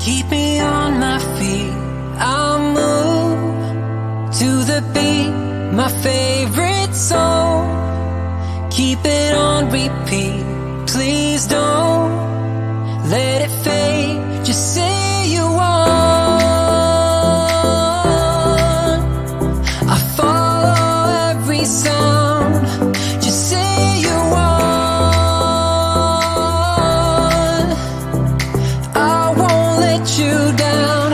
keep me on my feet. I'll move to the beat, my favorite song. Keep it on repeat. Please don't let it fade. Just say you want. I follow every sound. Just say you want. I won't let you down.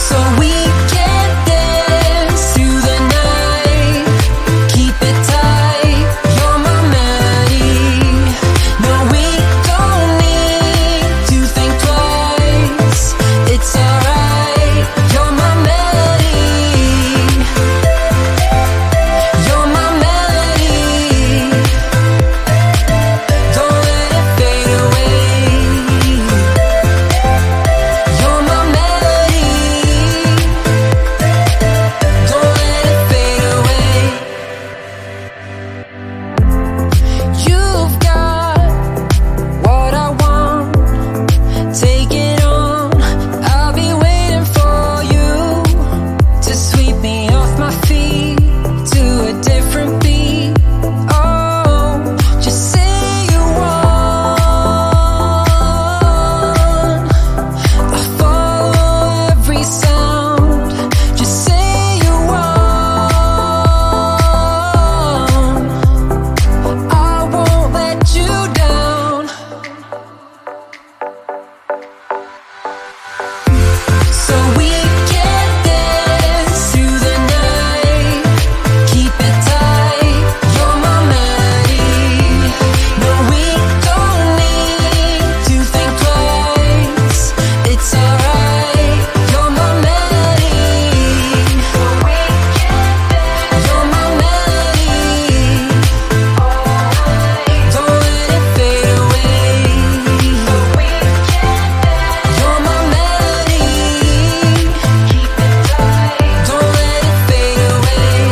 So we can dance through the night. Keep it tight. You're my melody. No, we don't need to think twice. It's alright. You're my melody. You're my melody. Don't let it fade away. You're my melody. Don't let it fade away. You've got what I want. Take it on. I'll be waiting for you to sweep me off my feet to a different beat. Oh, just say you want. I follow every sound. Just say you want. I won't let you down. So we can dance through the night. Keep it tight. You're my melody. No, we don't need to think twice. It's alright. You're my melody. You're my melody. Don't let it fade away. You're my melody. Don't let it fade away. Don't let it fade away.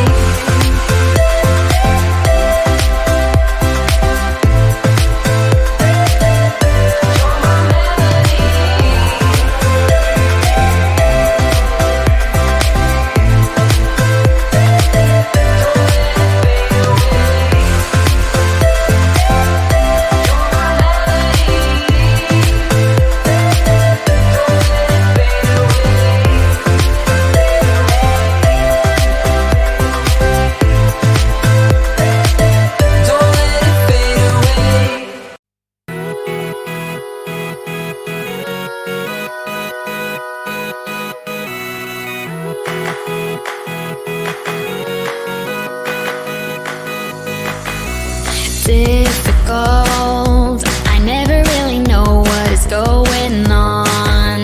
Difficult. I never really know what is going on.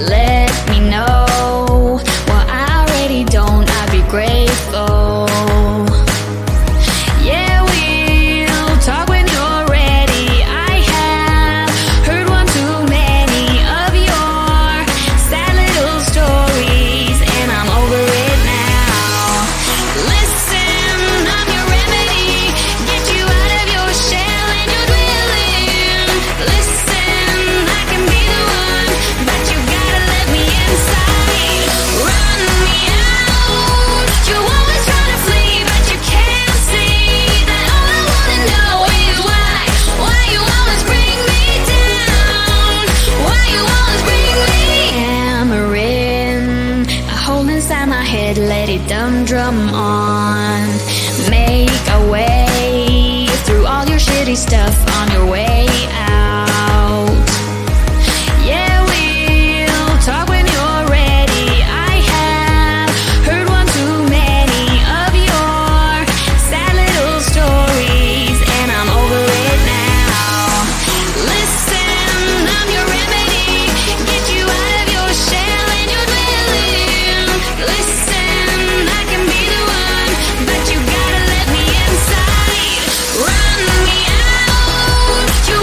Let me know what I already don't. I'd be grateful. Yeah, we'll talk when you're ready. I have heard one too many of your sad little stories, and I'm over it now. Listen, I'm your remedy. Get you out of your shell and your dwelling. Listen, I can be the one, but you gotta let me inside. Run me out. You always try to flee, but you can't see that all I wanna know is why you always bring me down. Why you always bring me hammering. I hold inside my head, let it drum on. Make a way through all your shitty stuff on your way out. Yeah, we'll talk when you're ready. I have heard one too many of your sad little stories, and I'm over it now. Listen, I'm your remedy. Get you out of your shell and your dwelling. Listen, I can be the one, but you gotta let me inside. Run me out. You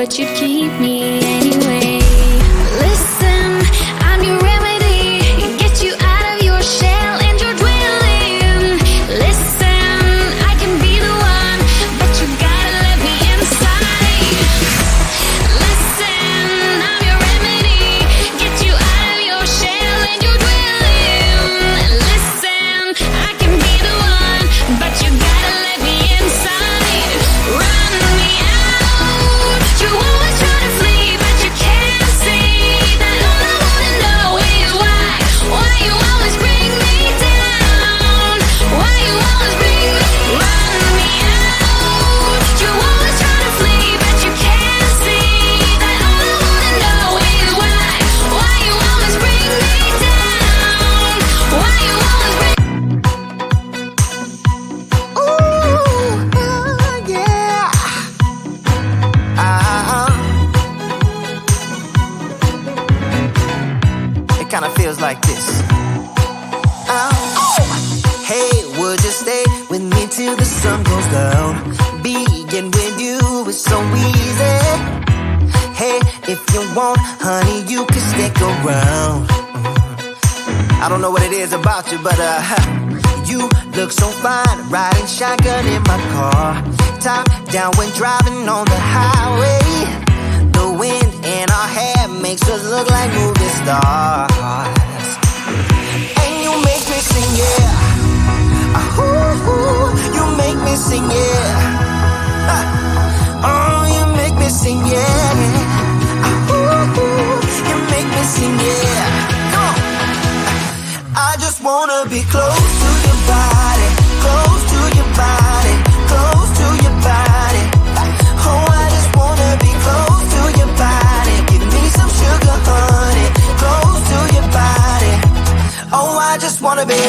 that you'd keep me anyway. Listen, I'm your remedy, get you out of your shell and your dwelling. Listen, I can be the one, but you gotta let me inside. Listen, I'm your remedy, get you out of your shell and your dwelling. Listen, I can be the one, but you gotta let me inside. Run me out, you always try to flee, but you can't see that all I wanna know is why you always bring me down, why you always bring me. Run me out, you always try to flee, but you can't see that all I wanna know is why you always bring me down, why you always bring. Ooh, yeah. It kind of feels like this. Hey, would you stay with me till the sun goes down? Being with you is so easy. Hey, if you want, honey, you can stick around. I don't know what it is about you, but you look so fine, riding shotgun in my car, top down when driving on the highway. The wind in our hair makes us look like movie stars, and you make me sing, yeah. Ooh, you make me sing, yeah. Oh, you make me sing, yeah. Ooh, you make me sing, yeah. Come on. I just wanna be close to your body, close to your body, close to your body. Oh, I just wanna be close to your body. Give me some sugar, honey, close to your body. Oh, I just wanna be.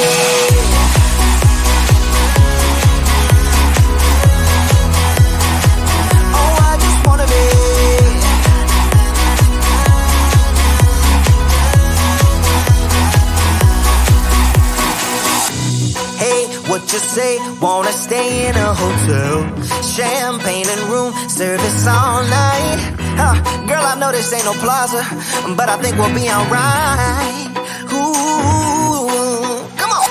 Oh, I just wanna be. Hey, what you say? Wanna stay in a hotel? Champagne and room service all night. Girl, I know this ain't no plaza, but I think we'll be alright. Ooh, come on.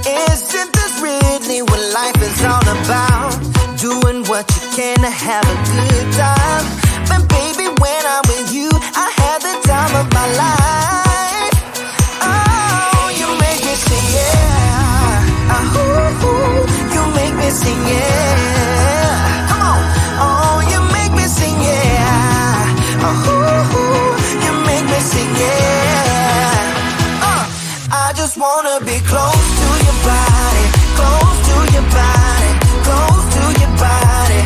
Isn't this really what life is all about? Doing what you can to have a good time. But baby, when I'm with you, I have the time of my life. Oh, you make me sing, yeah. Ooh, you make me sing, yeah. Come on. Oh, you make me sing, yeah. Ooh, you make me sing, yeah. I just wanna be close to your body, close to your body, close to your body.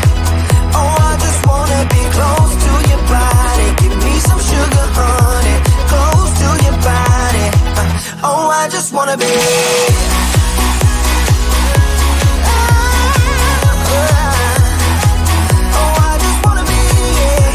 Oh, I just wanna be close to your body. Give me some sugar, honey, close to your body. Oh, I just wanna be. Oh, I just wanna be, yeah.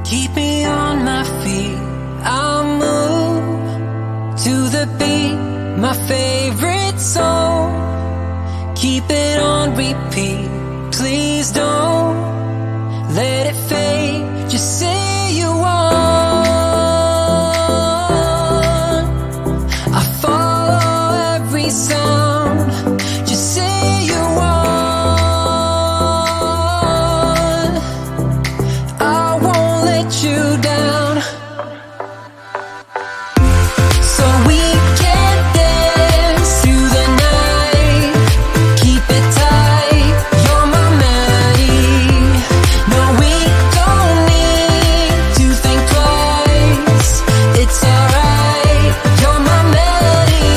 Keep me on my feet, I'll move to the beat, my favorite song. Keep it on repeat, please don't let it fade, just say you want. I follow every sound, just say you want. I won't let you down, so we can dance through the night. Keep it tight, you're my melody. No, we don't need to think twice. It's alright, you're my melody.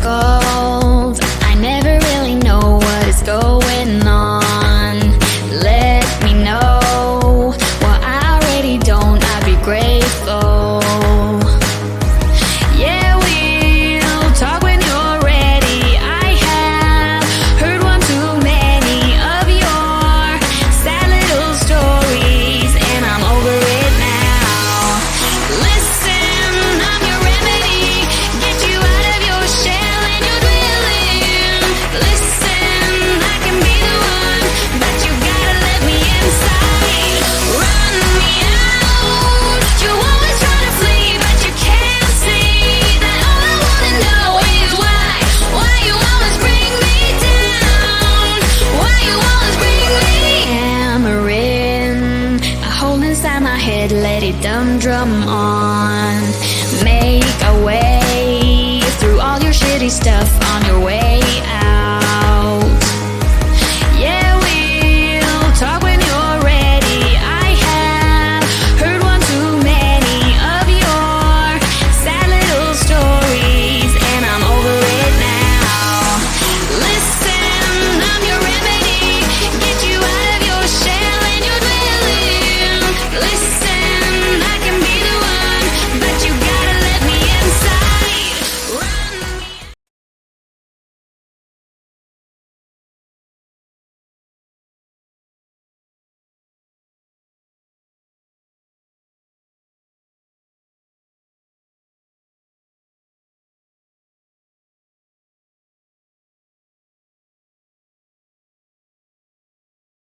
difficult. I never really know what is going on. Let me know what I already don't. I'd be grateful. Yeah, we'll talk when you're ready. I have heard one too many of your sad little stories, and I'm over it now. Listen, I'm your remedy. Get you out of your shell and your dwelling. Listen, I can be the one, but you gotta let me inside. Run me out. You always try to flee, but you can't see that all I wanna know is why you always bring me down, why you always bring me. Hammering a hole inside my head, let it drum on. Make a way through all your shitty stuff on your way